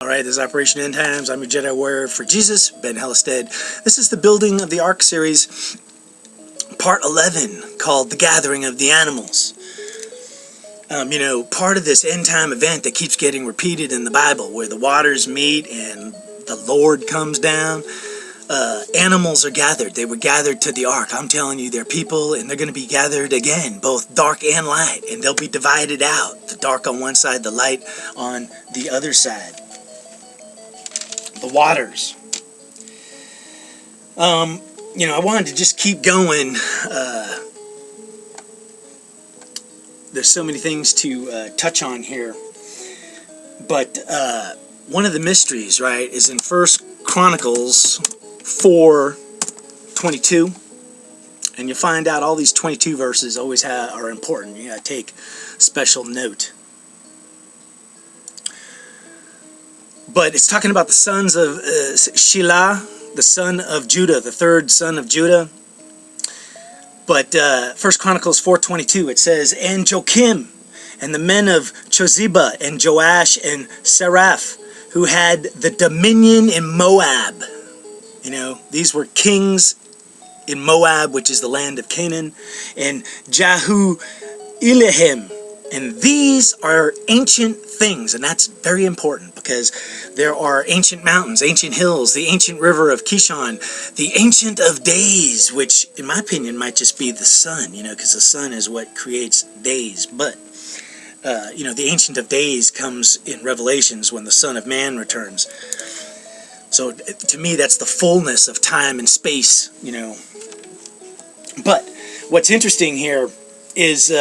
Alright, this is Operation End Times. I'm your Jedi Warrior for Jesus, Ben Hellestead. This is the Building of the Ark series, part 11, called The Gathering of the Animals. Part of this end time event that keeps getting repeated in the Bible, where the waters meet and the Lord comes down, animals are gathered. They were gathered to the Ark. I'm telling you, they're people, and they're going to be gathered again, both dark and light, and they'll be divided out. The dark on one side, the light on the other side. The waters. I wanted to just keep going. There's so many things to touch on here. But one of the mysteries, right, is in 1 Chronicles 4:22. And you'll find out all these 22 verses always are important. You gotta take special note. But it's talking about the sons of Shelah, the son of Judah, the third son of Judah. But 1 Chronicles 4:22, it says, "And Joachim, and the men of Chozeba, and Joash, and Seraph, who had the dominion in Moab." These were kings in Moab, which is the land of Canaan. And Jehu Elohim. And these are ancient things, and that's very important because there are ancient mountains, ancient hills, the ancient river of Kishon, the Ancient of Days, which in my opinion might just be the sun, because the sun is what creates days. But, the Ancient of Days comes in Revelations when the Son of Man returns. So to me, that's the fullness of time and space, But what's interesting here is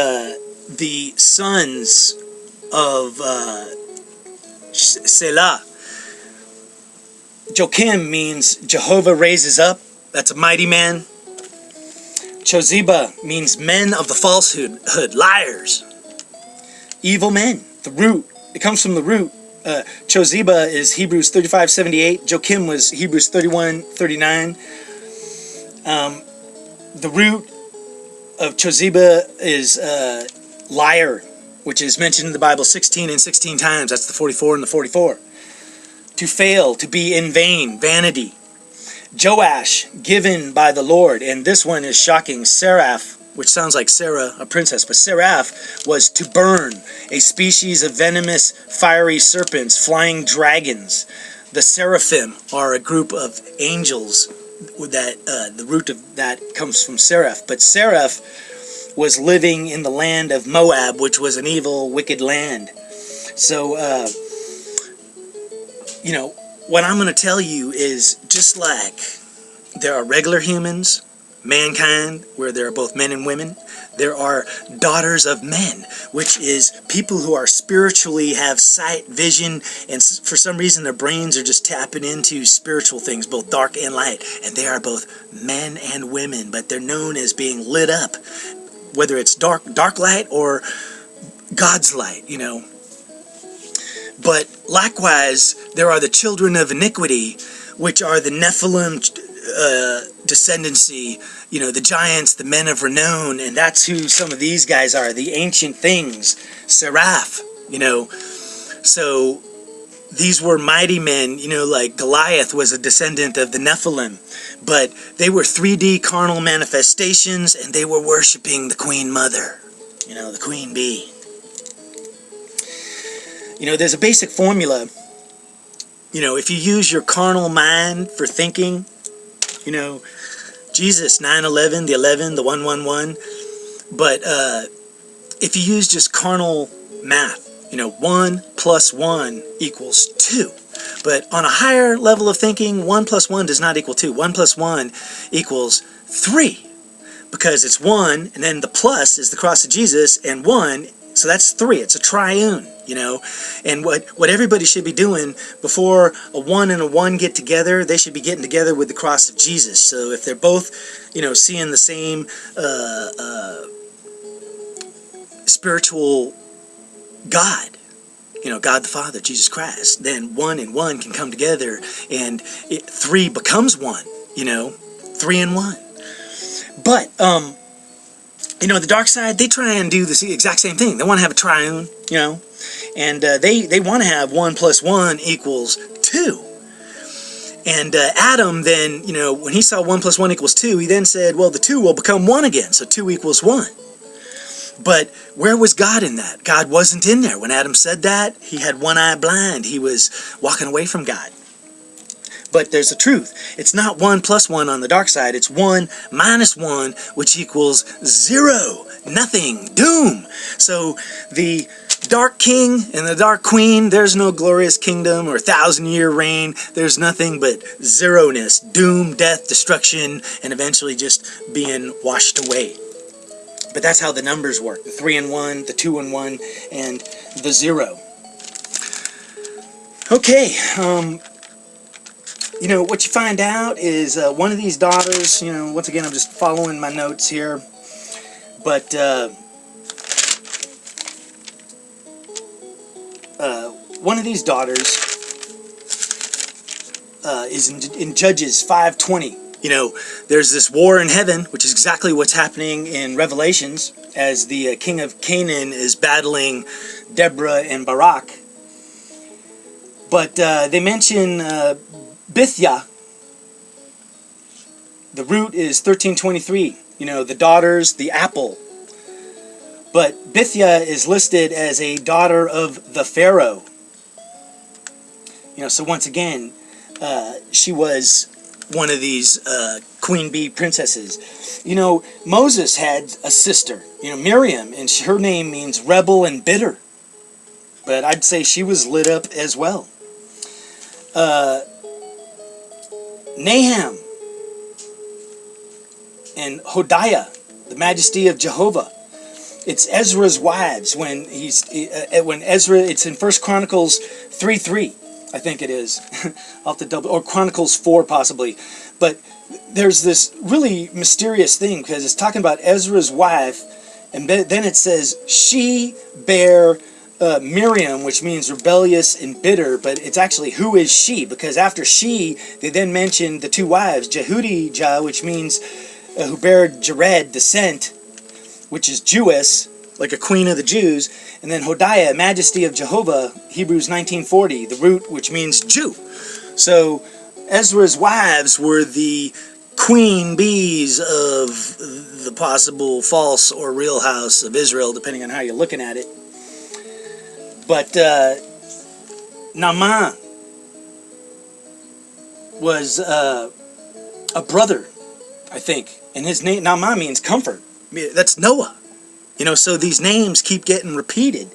the sons of Selah. Joachim means Jehovah raises up. That's a mighty man. Chozeba means men of the falsehood, liars, evil men. The root, it comes from the root. Chozeba is Hebrews 35:78. Joachim was Hebrews 31:39. The root of Chozeba is liar, which is mentioned in the Bible 16 and 16 times. That's the 44 and the 44. To fail, to be in vain, vanity. Joash, given by the Lord, and this one is shocking. Seraph, which sounds like Sarah, a princess, but Seraph was to burn, a species of venomous, fiery serpents, flying dragons. The seraphim are a group of angels that the root of that comes from Seraph. But Seraph was living in the land of Moab, which was an evil, wicked land. So, what I'm going to tell you is just like there are regular humans, mankind, where there are both men and women, there are daughters of men, which is people who are spiritually have sight, vision, and for some reason their brains are just tapping into spiritual things, both dark and light. And they are both men and women, but they're known as being lit up, whether it's dark light or God's light, But likewise, there are the children of iniquity, which are the Nephilim descendancy, the giants, the men of renown, and that's who some of these guys are, the ancient things, Seraph, So these were mighty men, like Goliath was a descendant of the Nephilim, but they were 3D carnal manifestations, and they were worshiping the Queen Mother, the Queen Bee. There's a basic formula. If you use your carnal mind for thinking, Jesus, 9/11, the 11, the 111. But if you use just carnal math, 1 plus 1 equals 2. But on a higher level of thinking, 1 plus 1 does not equal 2. 1 plus 1 equals 3. Because it's 1, and then the plus is the cross of Jesus, and 1, so that's 3. It's a triune, And what everybody should be doing before a 1 and a 1 get together, they should be getting together with the cross of Jesus. So if they're both, seeing the same spiritual God, God the Father, Jesus Christ, then 1 and 1 can come together, and 3 becomes 1, 3 and 1. But the dark side, they try and do the exact same thing. They want to have a triune, And they want to have 1 + 1 = 2. And Adam then, when he saw 1 + 1 = 2, he then said, well, the 2 will become 1 again, so 2 = 1. But where was God in that? God wasn't in there. When Adam said that, he had one eye blind. He was walking away from God. But there's the truth. It's not 1 + 1 on the dark side. It's 1 - 1, which equals 0, nothing, doom. So the dark king and the dark queen, there's no glorious kingdom or 1,000-year reign. There's nothing but zeroness, doom, death, destruction, and eventually just being washed away. But that's how the numbers work: the 3 and 1, the 2 and 1, and the 0. Okay, what you find out is one of these daughters, once again, I'm just following my notes here, but one of these daughters is in Judges 5:20. There's this war in heaven, which is exactly what's happening in Revelations, as the king of Canaan is battling Deborah and Barak. But they mention Bithya. The root is 1323. The daughters, the apple. But Bithya is listed as a daughter of the Pharaoh. So once again, she was one of these queen bee princesses. Moses had a sister, Miriam, and her name means rebel and bitter. But I'd say she was lit up as well. Nahum and Hodiah, the majesty of Jehovah. It's Ezra's wives when Ezra, it's in 1 Chronicles 3:3. I think it is. I'll have to double, or Chronicles 4 possibly. But there's this really mysterious thing, because it's talking about Ezra's wife, and then it says she bare Miriam, which means rebellious and bitter, but it's actually who is she, because after she, they then mentioned the 2 wives, Jehudijah, which means who bare Jared, descent, which is Jewess, like a queen of the Jews, and then Hodiah, majesty of Jehovah, Hebrews 19:40, the root, which means Jew. So Ezra's wives were the queen bees of the possible false or real house of Israel, depending on how you're looking at it. But Naaman was a brother, I think, and his name, Naaman, means comfort. That's Noah. So these names keep getting repeated.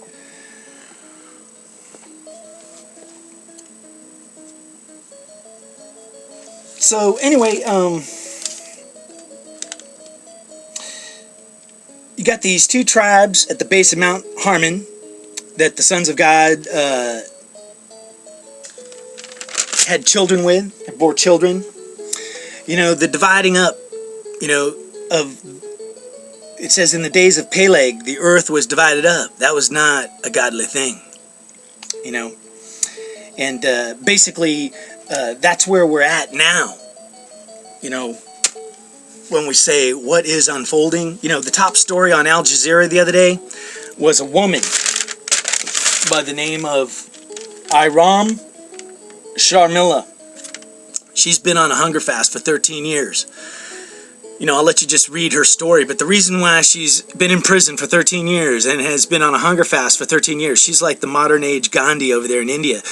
So anyway, you got these 2 tribes at the base of Mount Hermon that the sons of God had children with, bore children. The dividing up, of, it says in the days of Peleg, the earth was divided up. That was not a godly thing, And basically, that's where we're at now. When we say what is unfolding. The top story on Al Jazeera the other day was a woman by the name of Iram Sharmila. She's been on a hunger fast for 13 years. I'll let you just read her story, but the reason why she's been in prison for 13 years and has been on a hunger fast for 13 years, she's like the modern age Gandhi over there in India,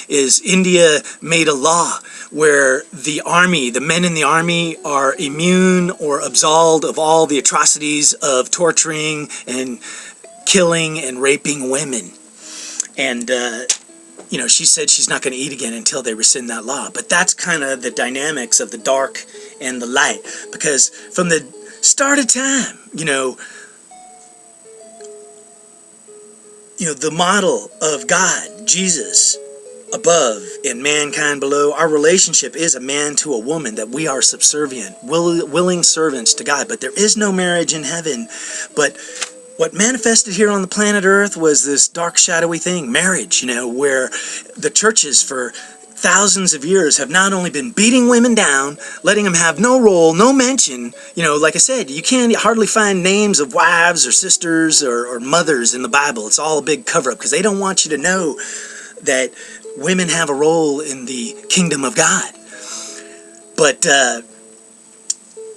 is India made a law where the army, the men in the army, are immune or absolved of all the atrocities of torturing and killing and raping women. And she said she's not going to eat again until they rescind that law. But that's kind of the dynamics of the dark and the light. Because from the start of time, the model of God, Jesus, above and mankind below, our relationship is a man to a woman, that we are subservient, willing servants to God. But there is no marriage in heaven. But what manifested here on the planet Earth was this dark, shadowy thing, marriage, where the churches for thousands of years have not only been beating women down, letting them have no role, no mention. You know, like I said, you can't hardly find names of wives or sisters or mothers in the Bible. It's all a big cover-up because they don't want you to know that women have a role in the kingdom of God. But,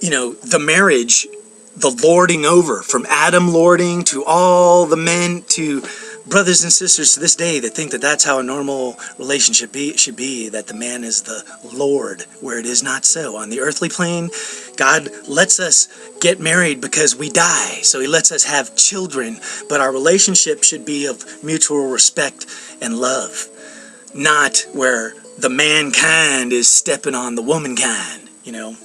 you know, the marriage, the lording over, from Adam lording to all the men to brothers and sisters to this day that think that that's how a normal relationship should be, that the man is the Lord, where it is not so. On the earthly plane, God lets us get married because we die, so he lets us have children, but our relationship should be of mutual respect and love, not where the mankind is stepping on the womankind, you know.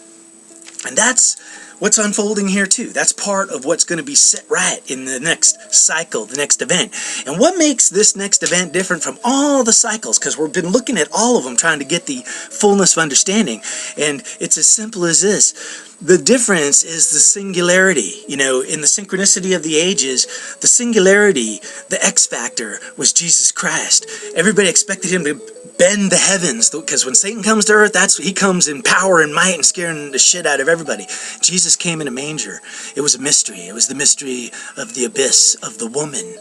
And that's what's unfolding here too. That's part of what's going to be set right in the next cycle, the next event. And what makes this next event different from all the cycles? Because we've been looking at all of them trying to get the fullness of understanding. And it's as simple as this. The difference is the singularity. You know, in the synchronicity of the ages, the singularity, the X factor, was Jesus Christ. Everybody expected him to bend the heavens, because when Satan comes to earth, he comes in power and might and scaring the shit out of everybody. Jesus came in a manger. It was a mystery. It was the mystery of the abyss, of the woman,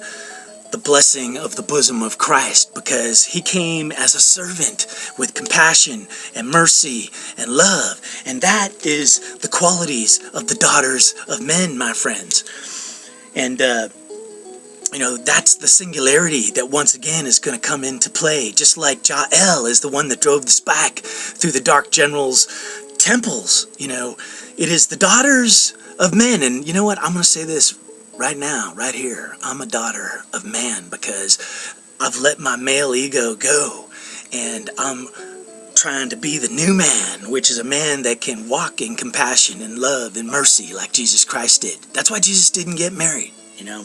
the blessing of the bosom of Christ, because he came as a servant with compassion and mercy and love. And that is the qualities of the daughters of men, my friends. And, you know, that's the singularity that once again is going to come into play. Just like Jael is the one that drove the spike through the dark general's temples. You know, it is the daughters of men. And you know what? I'm going to say this right now, right here. I'm a daughter of man because I've let my male ego go. And I'm trying to be the new man, which is a man that can walk in compassion and love and mercy like Jesus Christ did. That's why Jesus didn't get married, you know.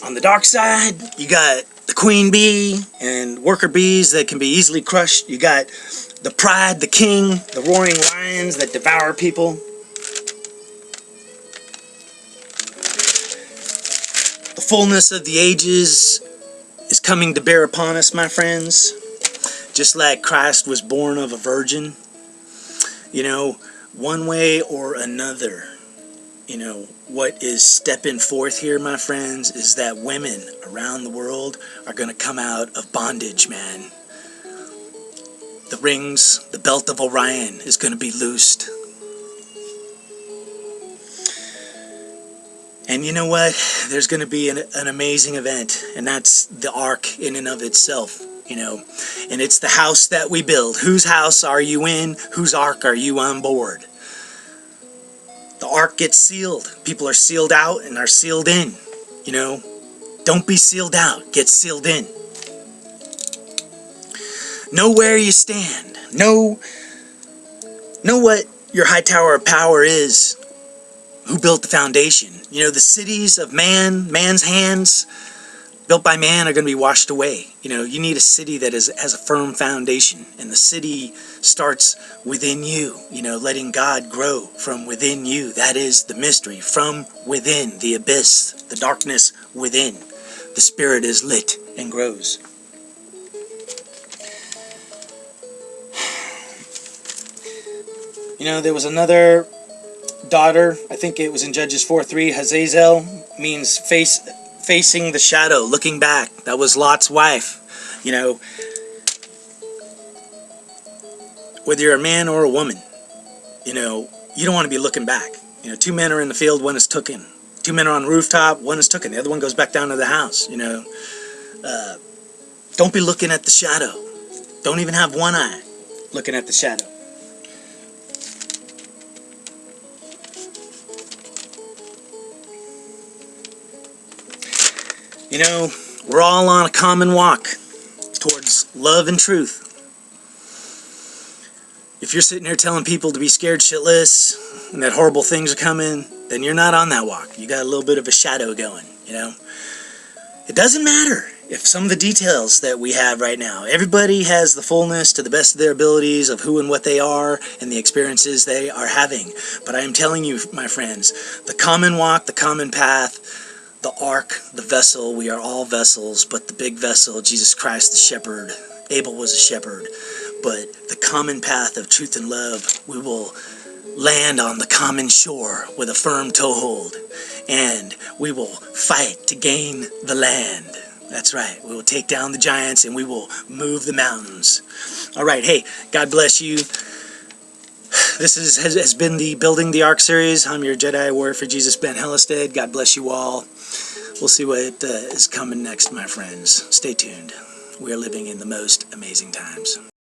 On the dark side, you got the queen bee and worker bees that can be easily crushed. You got the pride, the king, the roaring lions that devour people. The fullness of the ages is coming to bear upon us, my friends. Just like Christ was born of a virgin. You know, one way or another. You know, what is stepping forth here, my friends, is that women around the world are going to come out of bondage, man. The rings, the belt of Orion is going to be loosed. And you know what? There's going to be an amazing event, and that's the ark in and of itself, you know. And it's the house that we build. Whose house are you in? Whose ark are you on board? The ark gets sealed. People are sealed out and are sealed in. You know, don't be sealed out. Get sealed in. Know where you stand. Know what your high tower of power is. Who built the foundation? You know, the cities of man's hands, built by man, are going to be washed away. You know, you need a city that has a firm foundation. And the city starts within you. You know, letting God grow from within you. That is the mystery. From within, the abyss, the darkness within. The spirit is lit and grows. You know, there was another daughter, I think it was in Judges 4:3, Hazazel, means facing the shadow, looking back. That was Lot's wife. You know, whether you're a man or a woman, you know, you don't want to be looking back. You know, two men are in the field, one is taken. Two men are on the rooftop, one is taken. The other one goes back down to the house, you know. Don't be looking at the shadow. Don't even have one eye looking at the shadow. You know, we're all on a common walk towards love and truth. If you're sitting here telling people to be scared shitless and that horrible things are coming, then you're not on that walk. You got a little bit of a shadow going, you know. It doesn't matter if some of the details that we have right now. Everybody has the fullness to the best of their abilities of who and what they are and the experiences they are having. But I am telling you, my friends, the common walk, the common path, the ark, the vessel. We are all vessels, but the big vessel, Jesus Christ, the shepherd. Abel was a shepherd. But the common path of truth and love, we will land on the common shore with a firm toehold, and we will fight to gain the land. That's right. We will take down the giants, and we will move the mountains. All right. Hey, God bless you. This has been the Building the Ark series. I'm your Jedi Warrior for Jesus, Ben Hellestead. God bless you all. We'll see what is coming next, my friends. Stay tuned. We are living in the most amazing times.